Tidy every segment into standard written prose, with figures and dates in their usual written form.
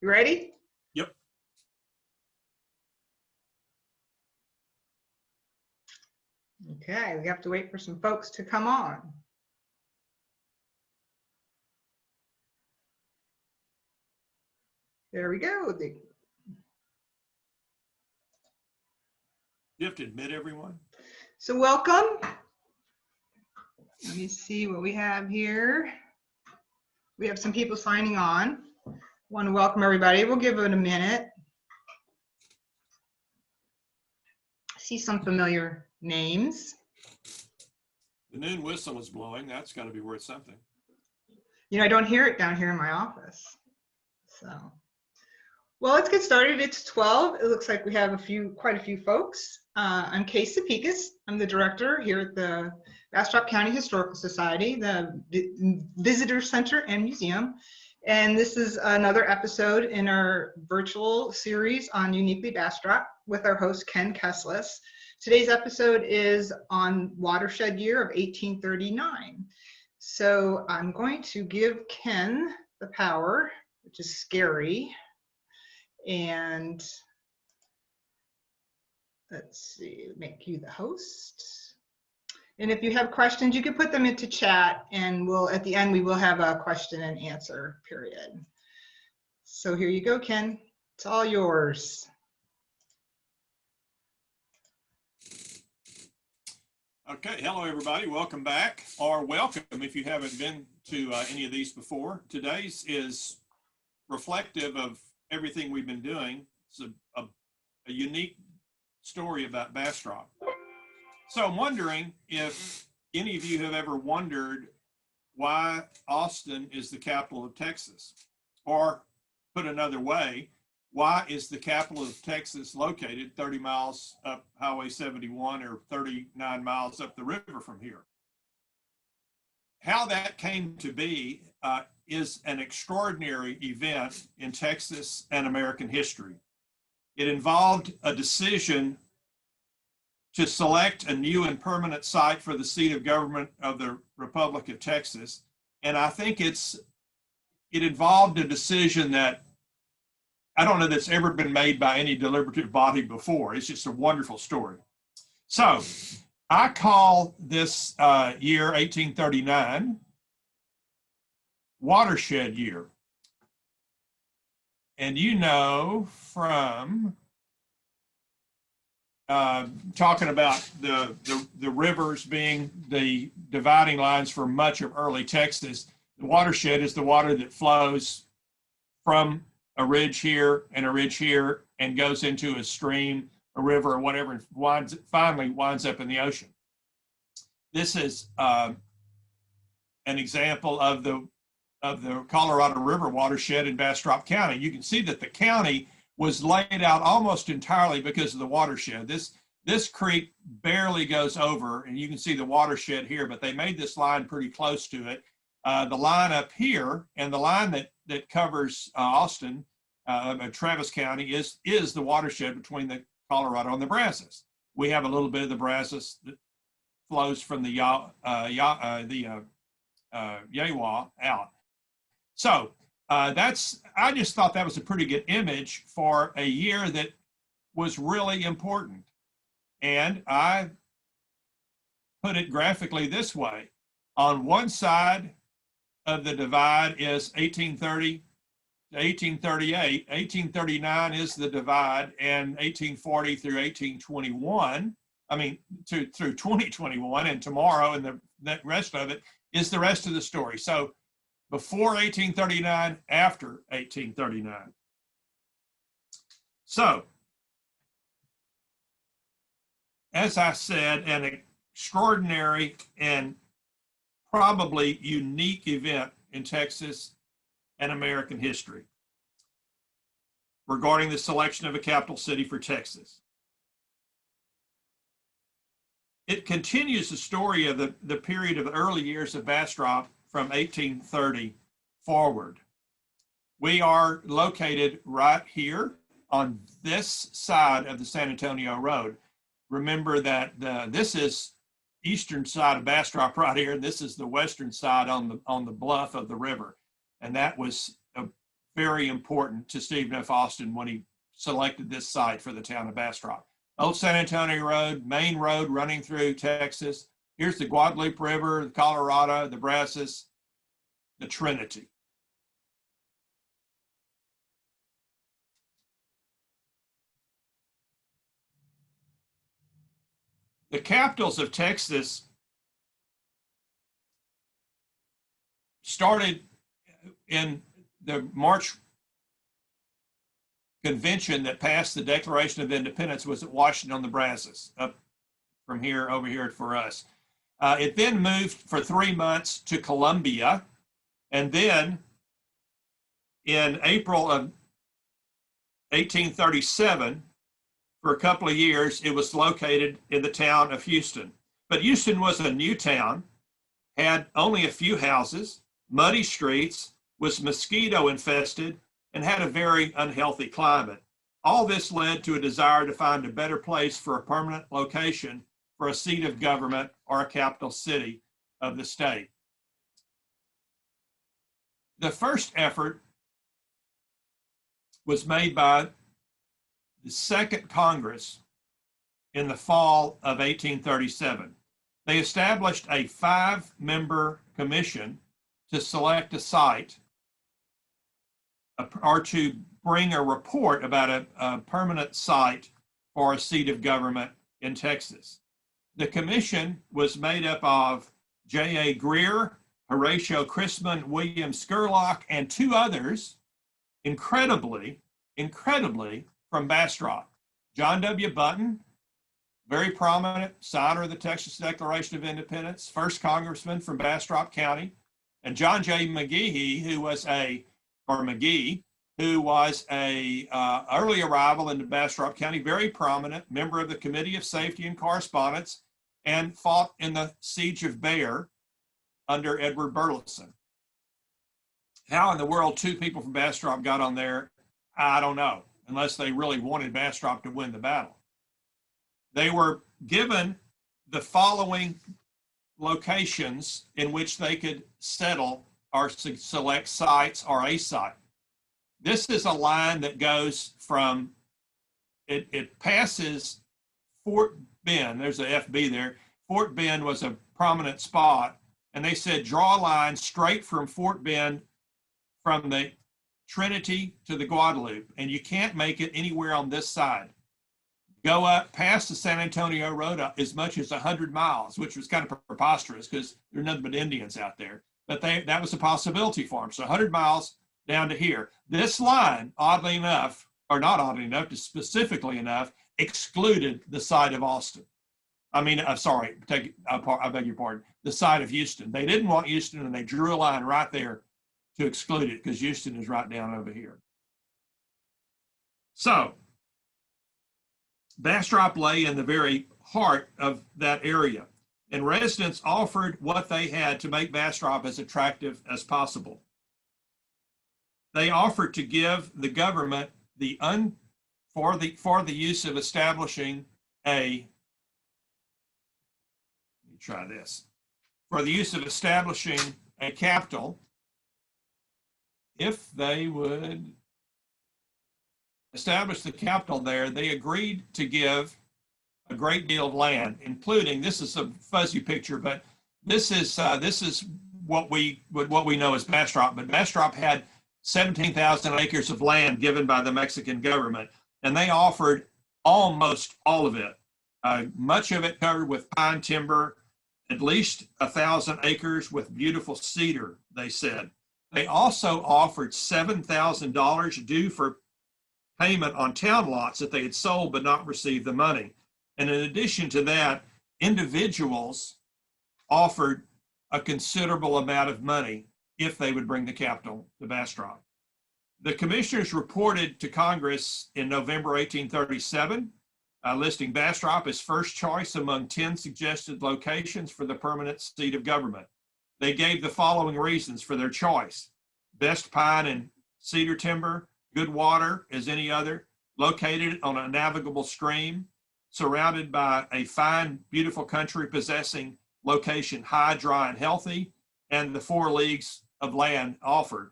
You ready? Yep. Okay, we have to wait for some folks to come on. There we go. You have to admit everyone. So welcome. Let me see what we have here. We have some people signing on. Want to welcome everybody. We'll give it a minute. See some familiar names. The noon whistle is blowing. That's got to be worth something. You know, I don't hear it down here in my office. So, well, let's get started. It's 12. It looks like we have quite a few folks. I'm Kay Sapikis. I'm the director here at the Bastrop County Historical Society, the Visitor Center and Museum. And this is another episode in our virtual series on Uniquely Bastrop with our host, Ken Kessless. Today's episode is on Watershed year of 1839. So I'm going to give Ken the power, which is scary. And let's see, make you the host. And if you have questions, you can put them into chat, and at the end, we will have a question and answer period. So here you go, Ken. It's all yours. Okay, hello everybody. Welcome back, or welcome if you haven't been to any of these before. Today's is reflective of everything we've been doing. It's a unique story about Bastrop. So I'm wondering if any of you have ever wondered why Austin is the capital of Texas, or put another way, why is the capital of Texas located 30 miles up Highway 71 or 39 miles up the river from here? How that came to be is an extraordinary event in Texas and American history. It involved a decision to select a new and permanent site for the seat of government of the Republic of Texas. And I think it involved a decision that I don't know that's ever been made by any deliberative body before. It's just a wonderful story. So I call this year 1839 Watershed year. And you know from talking about the rivers being the dividing lines for much of early Texas, the watershed is the water that flows from a ridge here and a ridge here and goes into a stream, a river, or whatever, and finally winds up in the ocean. This is an example of the Colorado River watershed in Bastrop County. You can see that the county was laid out almost entirely because of the watershed. This creek barely goes over, and you can see the watershed here, but they made this line pretty close to it. The line up here and the line that covers Austin, Travis County, is the watershed between the Colorado and the Brazos. We have a little bit of the Brazos that flows from the Yawa out. So I just thought that was a pretty good image for a year that was really important. And I put it graphically this way. On one side of the divide is 1830 to 1838. 1839 is the divide, and 1840 through 1821, through 2021, and tomorrow and the rest of it is the rest of the story. So before 1839, after 1839. So, as I said, an extraordinary and probably unique event in Texas and American history regarding the selection of a capital city for Texas. It continues the story of the period of the early years of Bastrop from 1830 forward. We are located right here on this side of the San Antonio Road. Remember that this is eastern side of Bastrop right here, and this is the western side on the bluff of the river. And that was very important to Stephen F. Austin when he selected this site for the town of Bastrop. Old San Antonio Road, main road running through Texas. Here's the Guadalupe River, the Colorado, the Brazos, the Trinity. The capitals of Texas started in the March convention that passed the Declaration of Independence was at Washington on the Brazos, up from here over here for us. It then moved for 3 months to Columbia, and then in April of 1837, for a couple of years, it was located in the town of Houston. But Houston was a new town, had only a few houses, muddy streets, was mosquito infested, and had a very unhealthy climate. All this led to a desire to find a better place for a permanent location for a seat of government or a capital city of the state. The first effort was made by the Second Congress in the fall of 1837. They established a 5-member commission to select a site or to bring a report about a permanent site for a seat of government in Texas. The commission was made up of J.A. Greer, Horatio Chrisman, William Scurlock, and 2 others, incredibly from Bastrop. John W. Button, very prominent signer of the Texas Declaration of Independence, first congressman from Bastrop County, and John J. McGee, who was a early arrival into Bastrop County, very prominent member of the Committee of Safety and Correspondence, and fought in the Siege of Bear under Edward Burleson. How in the world 2 people from Bastrop got on there, I don't know, unless they really wanted Bastrop to win the battle. They were given the following locations in which they could settle or select sites or a site. This is a line that goes from, it passes Fort Bend. There's a FB there. Fort Bend was a prominent spot, and they said draw a line straight from Fort Bend from the Trinity to the Guadalupe, and you can't make it anywhere on this side. Go up past the San Antonio Road as much as 100 miles, which was kind of preposterous because there are nothing but Indians out there. But that was a possibility for them. So 100 miles down to here. This line, oddly enough, or not oddly enough, just specifically enough, excluded the side of Austin. I mean, sorry, I beg your pardon, the side of Houston. They didn't want Houston, and they drew a line right there to exclude it because Houston is right down over here. So Bastrop lay in the very heart of that area, and residents offered what they had to make Bastrop as attractive as possible. They offered to give the government for the use of establishing for the use of establishing a capital, if they would establish the capital there, they agreed to give a great deal of land, including, this is a fuzzy picture, but this is what we know as Bastrop. But Bastrop had 17,000 acres of land given by the Mexican government, and they offered almost all of it. Much of it covered with pine timber, at least 1,000 acres with beautiful cedar, they said. They also offered $7,000 due for payment on town lots that they had sold but not received the money. And in addition to that, individuals offered a considerable amount of money if they would bring the capital to Bastrop. The commissioners reported to Congress in November 1837, listing Bastrop as first choice among 10 suggested locations for the permanent seat of government. They gave the following reasons for their choice: best pine and cedar timber, good water as any other, located on a navigable stream, surrounded by a fine, beautiful country possessing location high, dry, and healthy, and the 4 leagues of land offered.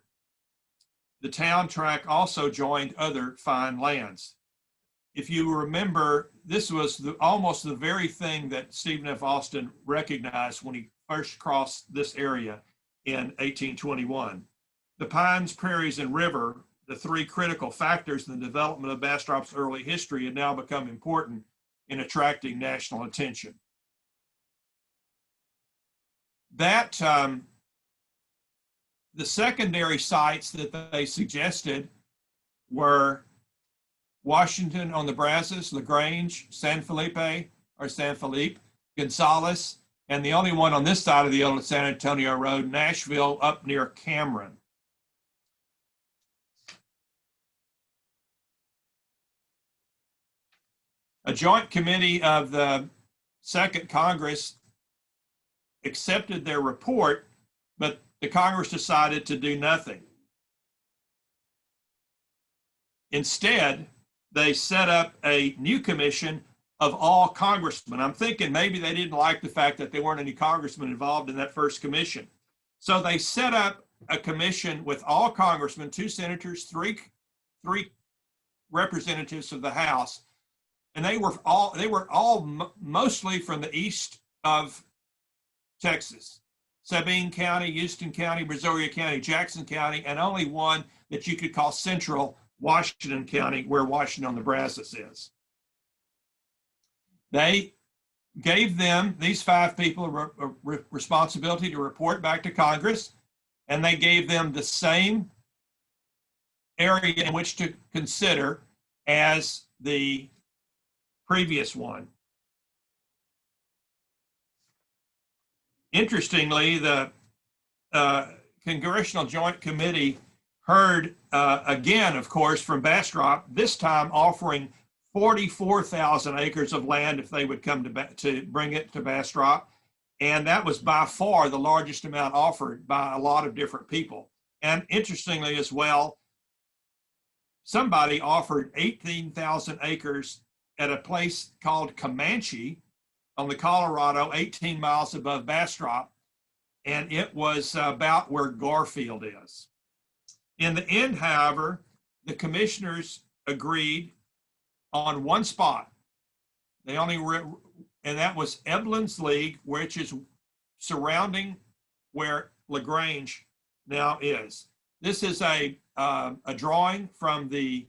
the town tract also joined other fine lands. If you remember, this was almost the very thing that Stephen F. Austin recognized when he first crossed this area in 1821. The pines, prairies, and river, the three critical factors in the development of Bastrop's early history, had now become important in attracting national attention. That the secondary sites that they suggested were Washington on the Brazos, LaGrange, San Felipe, Gonzales, and the only one on this side of the old San Antonio Road, Nashville, up near Cameron. A joint committee of the Second Congress accepted their report, but the Congress decided to do nothing. Instead, they set up a new commission of all congressmen. I'm thinking maybe they didn't like the fact that there weren't any congressmen involved in that first commission. So they set up a commission with all congressmen, 2 senators, three representatives of the House, and they were all mostly from the east of Texas. Sabine County, Houston County, Brazoria County, Jackson County, and only one that you could call central, Washington County, where Washington on the Brazos is. They gave them, these 5 people, a responsibility to report back to Congress, and they gave them the same area in which to consider as the previous one. Interestingly, the Congressional Joint Committee heard again, of course, from Bastrop, this time offering 44,000 acres of land if they would come to bring it to Bastrop. And that was by far the largest amount offered by a lot of different people. And interestingly as well, somebody offered 18,000 acres at a place called Comanche on the Colorado, 18 miles above Bastrop. And it was about where Garfield is. In the end, however, the commissioners agreed on one spot. They only, and that was Eblin's League, which is surrounding where LaGrange now is. This is a drawing from the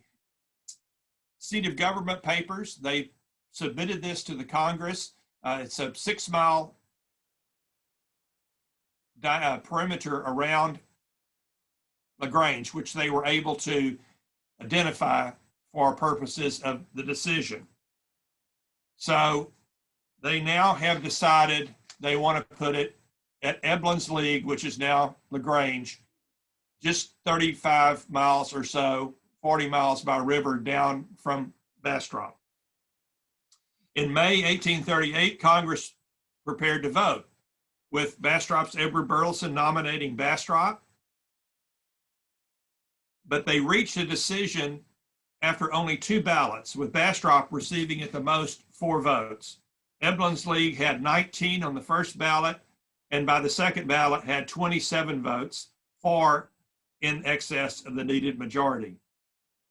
seat of government papers. They submitted this to the Congress. It's a 6-mile perimeter around LaGrange, which they were able to identify for purposes of the decision. So they now have decided they want to put it at Eblin's League, which is now LaGrange, just 35 miles or so, 40 miles by river down from Bastrop. In May 1838, Congress prepared to vote, with Bastrop's Edward Burleson nominating Bastrop. But they reached a decision after only 2 ballots, with Bastrop receiving at the most 4 votes. Eblin's League had 19 on the first ballot, and by the second ballot had 27 votes, far in excess of the needed majority.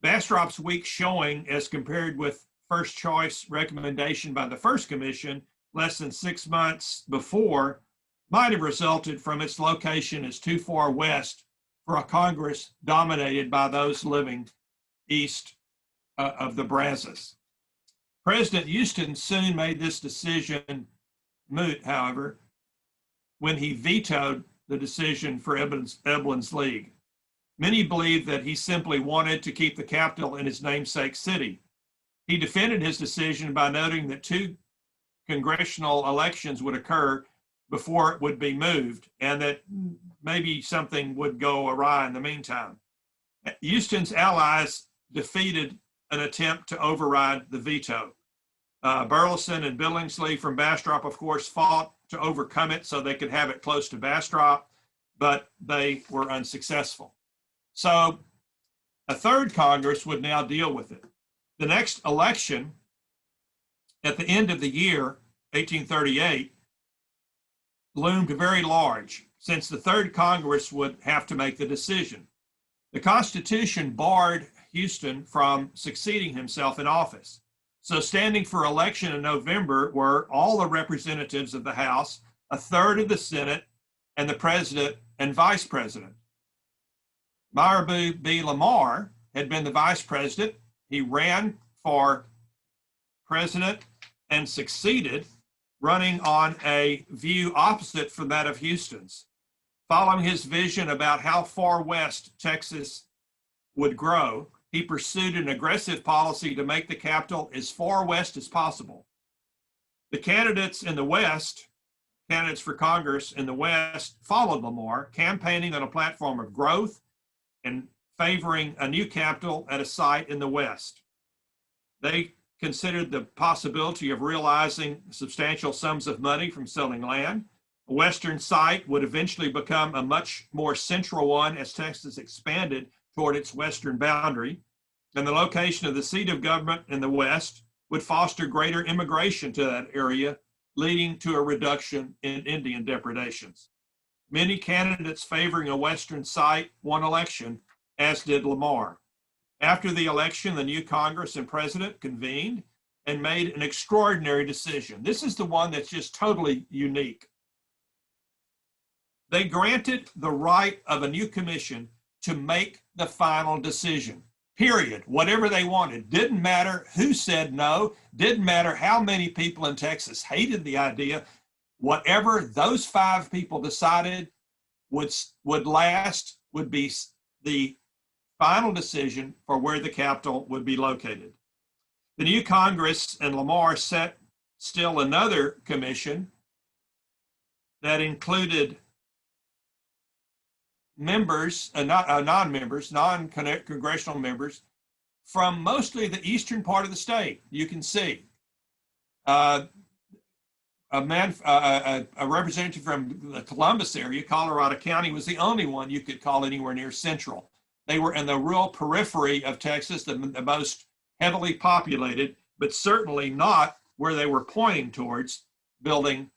Bastrop's weak showing, as compared with first choice recommendation by the first commission less than 6 months before, might have resulted from its location as too far west for a Congress dominated by those living east of the Brazos. President Houston soon made this decision moot, however, when he vetoed the decision for Eblin's League. Many believe that he simply wanted to keep the capital in his namesake city. He defended his decision by noting that 2 congressional elections would occur before it would be moved, and that maybe something would go awry in the meantime. Houston's allies defeated an attempt to override the veto. Burleson and Billingsley from Bastrop, of course, fought to overcome it so they could have it close to Bastrop, but they were unsuccessful. So a third Congress would now deal with it. The next election, at the end of the year, 1838, loomed very large, since the third Congress would have to make the decision. The Constitution barred Houston from succeeding himself in office. So standing for election in November were all the representatives of the House, a third of the Senate, and the president and vice president. Mirabeau B. Lamar had been the vice president. He ran for president and succeeded, running on a view opposite from that of Houston's. Following his vision about how far west Texas would grow, he pursued an aggressive policy to make the capital as far west as possible. The candidates in the West, candidates for Congress in the West, followed Lamar, campaigning on a platform of growth and favoring a new capital at a site in the West. They considered the possibility of realizing substantial sums of money from selling land. A western site would eventually become a much more central one as Texas expanded toward its western boundary, and the location of the seat of government in the West would foster greater immigration to that area, leading to a reduction in Indian depredations. Many candidates favoring a western site won election, as did Lamar. After the election, the new Congress and president convened and made an extraordinary decision. This is the one that's just totally unique. They granted the right of a new commission to make the final decision, period. Whatever they wanted. Didn't matter who said no, didn't matter how many people in Texas hated the idea. Whatever those 5 people decided would last would be the final decision for where the capital would be located. The new Congress and Lamar set still another commission that included members, non-members, non-congressional members from mostly the eastern part of the state. You can see a representative from the Columbus area, Colorado County, was the only one you could call anywhere near central. They were in the real periphery of Texas, the most heavily populated, but certainly not where they were pointing towards building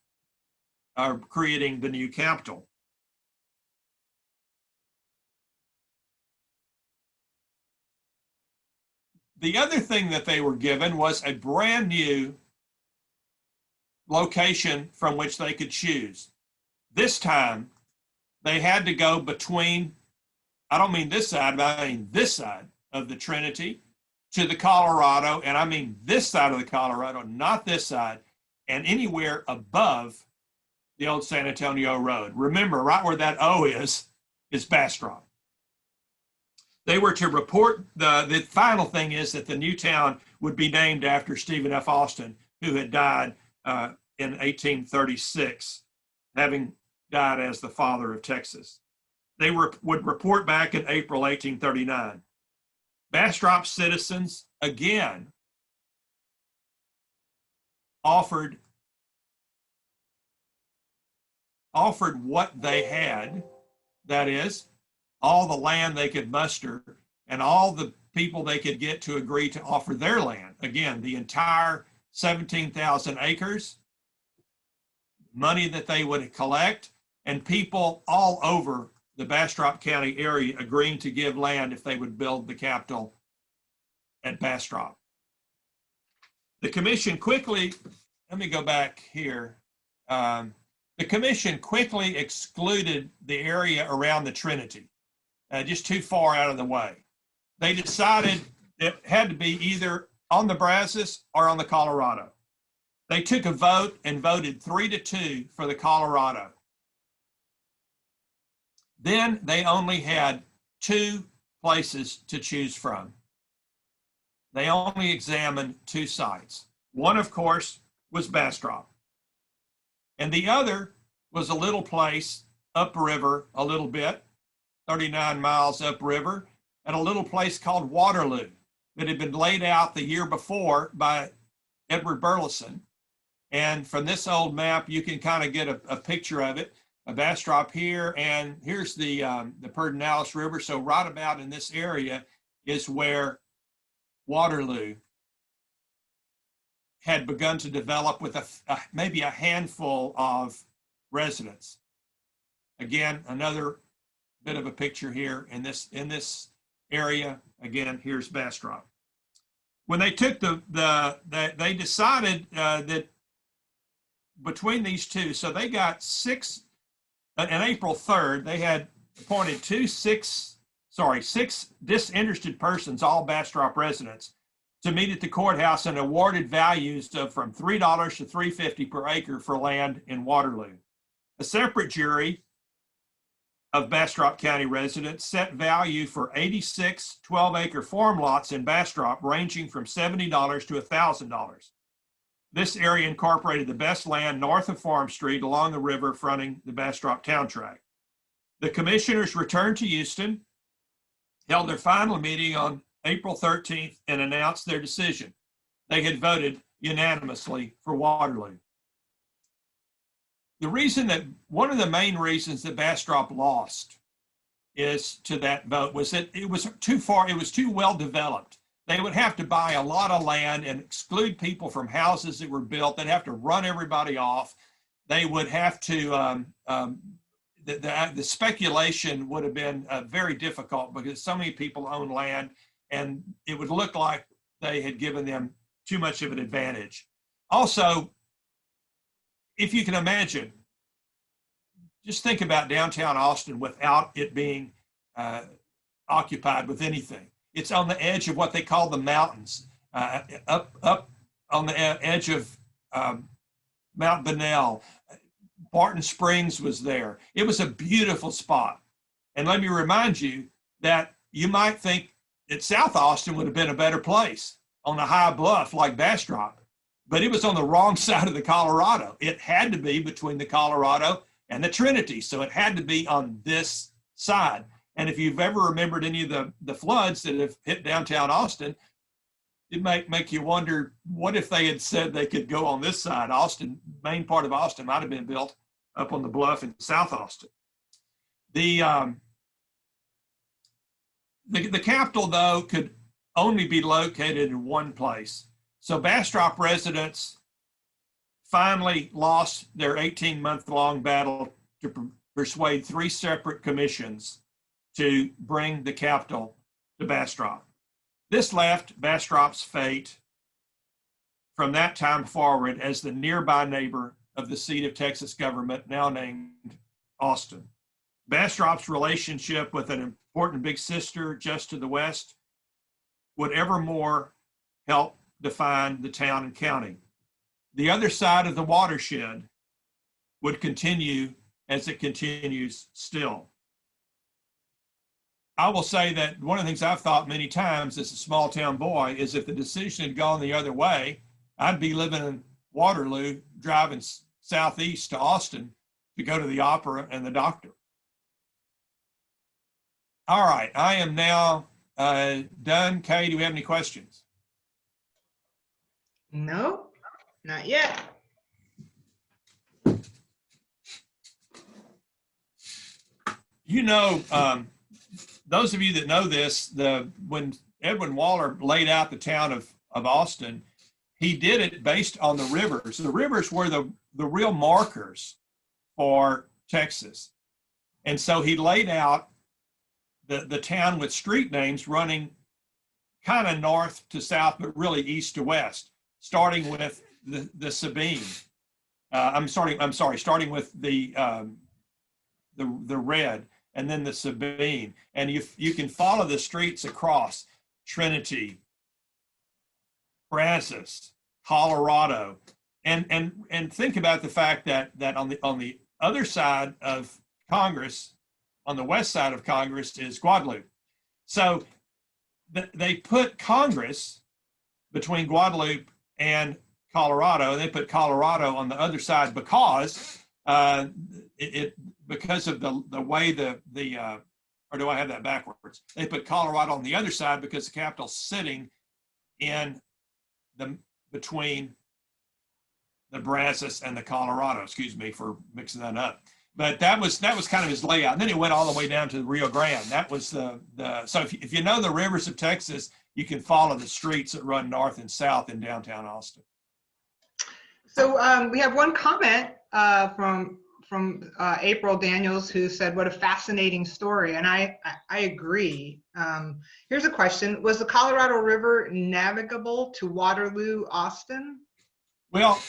or creating the new capital. The other thing that they were given was a brand new location from which they could choose. This time, they had to go between, I don't mean this side, but I mean this side of the Trinity to the Colorado, and I mean this side of the Colorado, not this side, and anywhere above the old San Antonio Road. Remember, right where that O is Bastrop. They were to report, the final thing is that the new town would be named after Stephen F. Austin, who had died in 1836, having died as the father of Texas. They would report back in April 1839. Bastrop citizens, again, offered what they had, that is, all the land they could muster and all the people they could get to agree to offer their land. Again, the entire 17,000 acres, money that they would collect, and people all over the Bastrop County area agreeing to give land if they would build the capital at Bastrop. The commission quickly, let me go back here. The commission quickly excluded the area around the Trinity, just too far out of the way. They decided it had to be either on the Brazos or on the Colorado. They took a vote and voted 3-2 for the Colorado. Then they only had 2 places to choose from. They only examined 2 sites. One, of course, was Bastrop. And the other was a little place upriver a little bit, 39 miles upriver, at a little place called Waterloo that had been laid out the year before by Edward Burleson. And from this old map, you can kind of get a picture of it, a Bastrop here, and here's the Pedernales River. So right about in this area is where Waterloo had begun to develop with maybe a handful of residents. Again, another bit of a picture here in this area. Again, here's Bastrop. When they took they decided that between these two, so they got on April 3rd, they had appointed six disinterested persons, all Bastrop residents, to meet at the courthouse and awarded values of from $3 to $3.50 per acre for land in Waterloo. A separate jury of Bastrop County residents set value for 86 12-acre farm lots in Bastrop, ranging from $70 to $1,000. This area incorporated the best land north of Farm Street along the river fronting the Bastrop Town Tract. The commissioners returned to Houston, held their final meeting on April 13th, and announced their decision. They had voted unanimously for Waterloo. One of the main reasons that Bastrop lost to that vote was that it was too well developed. They would have to buy a lot of land and exclude people from houses that were built. They'd have to run everybody off. They would have to, the speculation would have been very difficult because so many people own land, and it would look like they had given them too much of an advantage. Also, if you can imagine, just think about downtown Austin without it being occupied with anything. It's on the edge of what they call the mountains, up on the edge of Mount Bunnell. Barton Springs was there. It was a beautiful spot. And let me remind you that you might think that South Austin would have been a better place on a high bluff like Bastrop, but it was on the wrong side of the Colorado. It had to be between the Colorado and the Trinity, so it had to be on this side. And if you've ever remembered any of the floods that have hit downtown Austin, it might make you wonder, what if they had said they could go on this side? Austin, main part of Austin might have been built up on the bluff in South Austin. The capital, though, could only be located in one place. So Bastrop residents finally lost their 18-month-long battle to persuade 3 separate commissions to bring the capital to Bastrop. This left Bastrop's fate from that time forward as the nearby neighbor of the seat of Texas government, now named Austin. Bastrop's relationship with an important big sister just to the west would evermore help define the town and county. The other side of the watershed would continue as it continues still. I will say that one of the things I've thought many times as a small town boy is if the decision had gone the other way, I'd be living in Waterloo, driving southeast to Austin to go to the opera and the doctor. All right, I am now done. Kay, do we have any questions? No, not yet. You know, those of you that know this, when Edwin Waller laid out the town of Austin, he did it based on the rivers. The rivers were the real markers for Texas. And so he laid out the town with street names running kind of north to south, but really east to west, starting with the Sabine. Starting with the red, and then the Sabine. And you can follow the streets across Trinity, Brazos, Colorado, and think about the fact that on the other side of Congress, on the west side of Congress, is Guadalupe. So they put Congress between Guadalupe and Colorado, and they put Colorado on the other side because because of the way or do I have that backwards? They put Colorado on the other side because the capital's sitting in between the Brazos and the Colorado. Excuse me for mixing that up. But that was kind of his layout. And then it went all the way down to the Rio Grande. That was so if you know the rivers of Texas, you can follow the streets that run north and south in downtown Austin. So we have one comment from April Daniels, who said, "What a fascinating story," and I agree. Here's a question: was the Colorado River navigable to Waterloo, Austin? Well,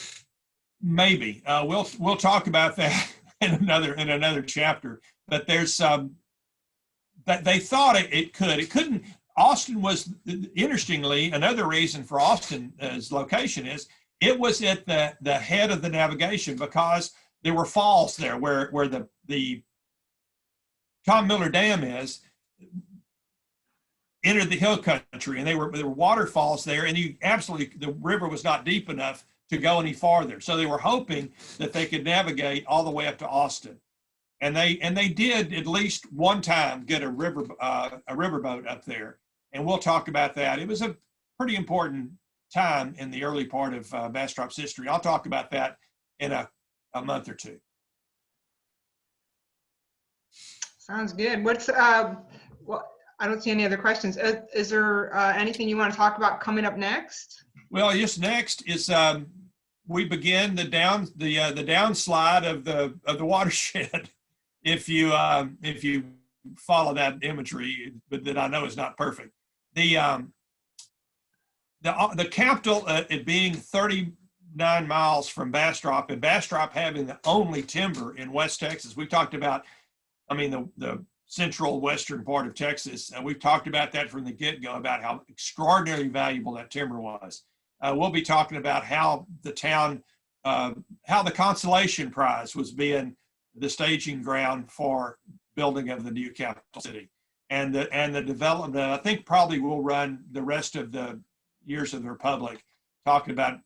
maybe we'll talk about that in another chapter. But there's that they thought it could. It couldn't. Austin was, interestingly, another reason for Austin's location is it was at the head of the navigation, because there were falls there where the Tom Miller Dam is, entered the hill country, and there were waterfalls there, and the river was not deep enough to go any farther. So they were hoping that they could navigate all the way up to Austin. And they did at least one time get a riverboat up there. And we'll talk about that. It was a pretty important time in the early part of Bastrop's history. I'll talk about that in a month or two. Sounds good. Well, I don't see any other questions. Is there anything you want to talk about coming up next? Well, just next is we begin the downslide of the watershed. If you follow that imagery, but that I know is not perfect. The capital, it being 39 miles from Bastrop, and Bastrop having the only timber in West Texas. We've talked about, the central western part of Texas, and we've talked about that from the get-go about how extraordinarily valuable that timber was. We'll be talking about how the town, how the Consolation Prize was being the staging ground for building of the new capital city, and the development. I think probably we'll run the rest of the years of the Republic talking about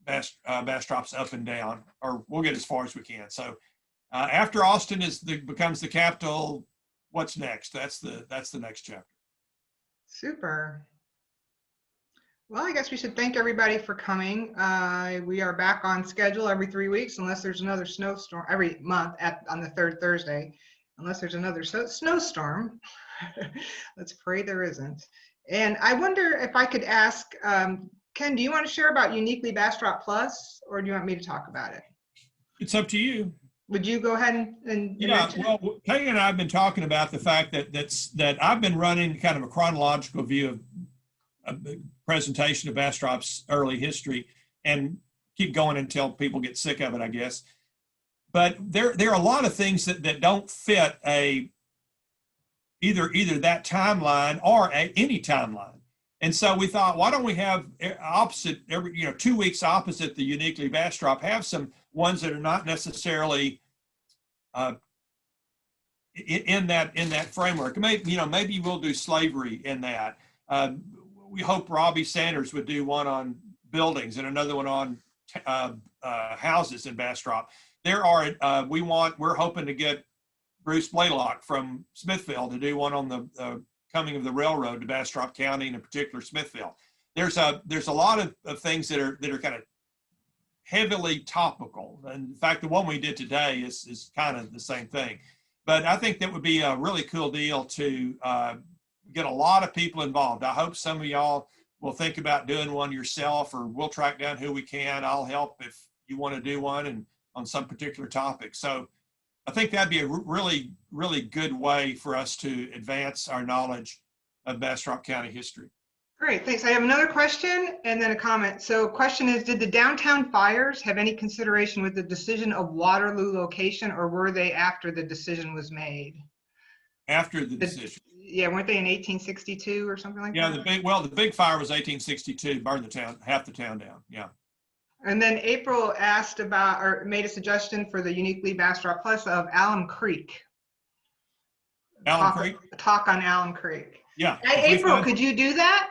Bastrop's up and down, or we'll get as far as we can. So after Austin becomes the capital, what's next? That's the next chapter. Super. Well, I guess we should thank everybody for coming. We are back on schedule every 3 weeks, unless there's another snowstorm, every month on the third Thursday, unless there's another snowstorm. Let's pray there isn't. And I wonder if I could ask, Ken, do you want to share about Uniquely Bastrop Plus, or do you want me to talk about it? It's up to you. Would you go ahead and yeah? Well, Peggy and I have been talking about the fact that I've been running kind of a chronological view of a presentation of Bastrop's early history, and keep going until people get sick of it, I guess. But there are a lot of things that don't fit either that timeline or any timeline. And so we thought, why don't we have opposite every 2 weeks opposite the Uniquely Bastrop, have some ones that are not necessarily in that framework. Maybe we'll do slavery in that. We hope Robbie Sanders would do one on buildings and another one on houses in Bastrop. We're hoping to get Bruce Blaylock from Smithville to do one on the coming of the railroad to Bastrop County, and in particular Smithville. There's a lot of things that are kind of heavily topical. And in fact, the one we did today is kind of the same thing. But I think that would be a really cool deal to get a lot of people involved. I hope some of y'all will think about doing one yourself, or we'll track down who we can. I'll help if you want to do one and on some particular topic. So I think that'd be a really, really good way for us to advance our knowledge of Bastrop County history. Great, thanks. I have another question and then a comment. So question is, did the downtown fires have any consideration with the decision of Waterloo location, or were they after the decision was made? After the decision. Yeah, weren't they in 1862 or something like that? Yeah, the big fire was 1862, burned the town, half the town down, yeah. And then April asked about, or made a suggestion for the Uniquely Bastrop Plus of Alum Creek. Creek? Talk on Alum Creek. Yeah. Hey, April, could you do that?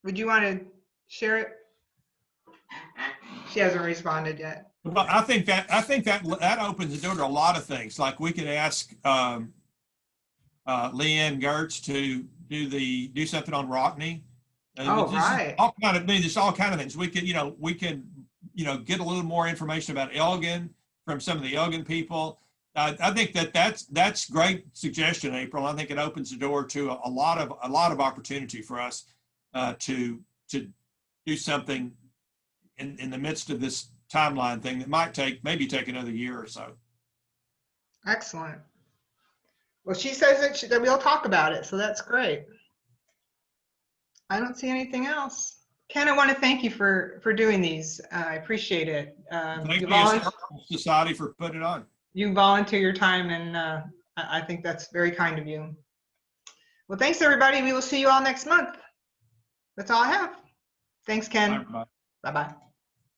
Would you want to share it? She hasn't responded yet. Well, I think that opens the door to a lot of things. Like we could ask Leanne Gertz to do something on Rockney. Right. There's all kind of things. We could get a little more information about Elgin from some of the Elgin people. I think that's great suggestion, April. I think it opens the door to a lot of opportunity for us to do something in the midst of this timeline thing that might maybe take another year or so. Excellent. Well, she says that we'll talk about it, so that's great. I don't see anything else. Ken, I want to thank you for doing these. I appreciate it. Thank the Historical Society for putting it on. You volunteer your time, and I think that's very kind of you. Well, thanks, everybody. We will see you all next month. That's all I have. Thanks, Ken. Bye. Bye-bye.